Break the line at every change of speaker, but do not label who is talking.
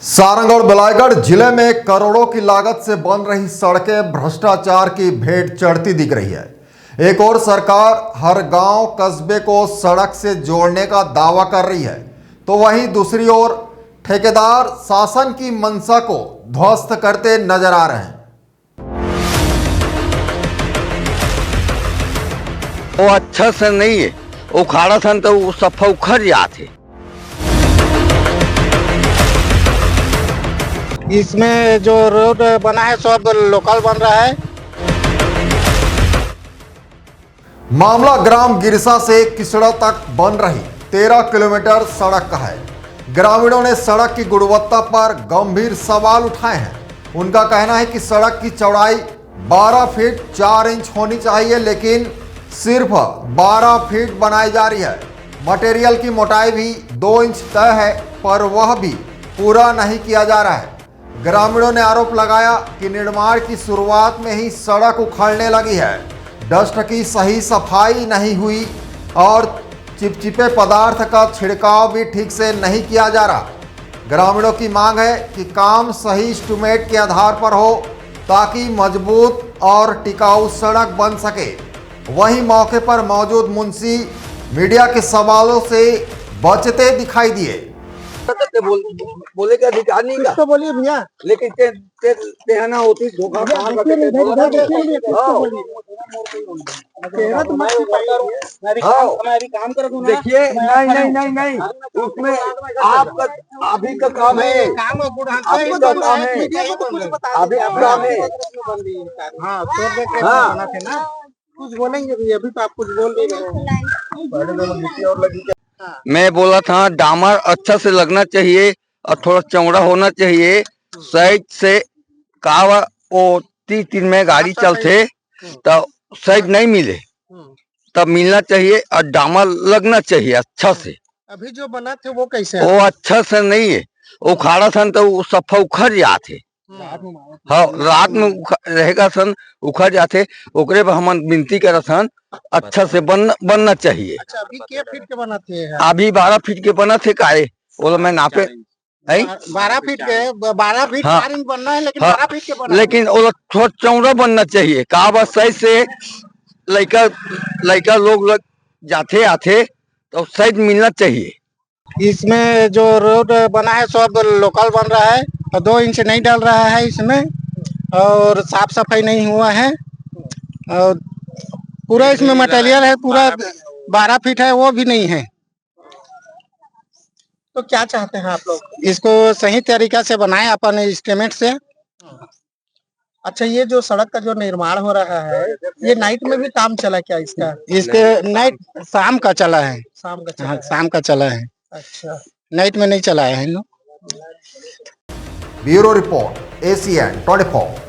सारंग और बलाईगढ़ जिले में करोड़ों की लागत से बन रही सड़कें भ्रष्टाचार की भेंट चढ़ती दिख रही है। एक और सरकार हर गांव कस्बे को सड़क से जोड़ने का दावा कर रही है, तो वहीं दूसरी ओर ठेकेदार शासन की मंशा को ध्वस्त करते नजर आ रहे हैं।
वो अच्छा से नहीं है, उखाड़ा सन तो वो सफा उखड़ जाते।
इसमें जो रोड बना है सब लोकल बन रहा है।
मामला ग्राम गिरसा से किसड़ा तक बन रही 13 किलोमीटर सड़क का है। ग्रामीणों ने सड़क की गुणवत्ता पर गंभीर सवाल उठाए हैं। उनका कहना है कि सड़क की चौड़ाई 12 फीट 4 इंच होनी चाहिए, लेकिन सिर्फ 12 फीट बनाई जा रही है। मटेरियल की मोटाई भी 2 इंच तय है, पर वह भी पूरा नहीं किया जा रहा है। ग्रामीणों ने आरोप लगाया कि निर्माण की शुरुआत में ही सड़क उखड़ने लगी है, डस्ट की सही सफाई नहीं हुई और चिपचिपे पदार्थ का छिड़काव भी ठीक से नहीं किया जा रहा। ग्रामीणों की मांग है कि काम सही एस्टीमेट के आधार पर हो, ताकि मजबूत और टिकाऊ सड़क बन सके। वहीं मौके पर मौजूद मुंशी मीडिया के सवालों से बचते दिखाई दिए।
बोले के अधिकार नहीं का,
तो बोलिए भैया,
लेकिन तेहना होती धोखा
काम कर दूं ना।
देखिए, नहीं उसमें आपका अभी का काम है,
काम
अभी का काम है, अभी काम है।
हाँ तो देखे बना थे ना, कुछ बोलेंगे भैया, अभी तो आप कुछ बोल नहीं रहे।
मैं बोला था डामर अच्छा से लगना चाहिए और थोड़ा चौड़ा होना चाहिए। साइड से कावा वो 3 में गाड़ी चलते तो साइड नहीं मिले, तब मिलना चाहिए और डामर लगना चाहिए अच्छा से।
अभी जो बना थे वो कैसे
वो अच्छा से नहीं है, उखाड़ा सन तो वो सफा उखड़ जाते। हाँ, रात में रहेगा सन उखड़ जाते। ओकरे पर हम विनती कर सन अच्छा से बनना चाहिए।
अच्छा, अभी के फीट के बना थे?
अभी 12 फीट के बना थे काहे बोला मैं नापे
12 फीट के 12 फीट 4 इंच बनना है, लेकिन 12 फीट के बना,
लेकिन वो थोड़ा चौड़ा बनना चाहिए। का बस सही से लड़का लोग जाते आते तो साइड मिलना चाहिए।
इसमें जो रोड बना है सब लोकल बन रहा है और 2 इंच नहीं डाल रहा है इसमें, और साफ सफाई नहीं हुआ है, और पूरा इसमें मटेरियल है पूरा 12 फीट है, वो भी नहीं है। तो क्या चाहते हैं आप लोग? इसको सही तरीका से बनाए अपन एस्टीमेट से। अच्छा, ये जो सड़क का जो निर्माण हो रहा है, ये नाइट में भी काम चला क्या इसका? इसके नाइट शाम का चला है, शाम का चला, हाँ, शाम का चला है। अच्छा, नाइट में नहीं चला है।
Bureau report ACN 24।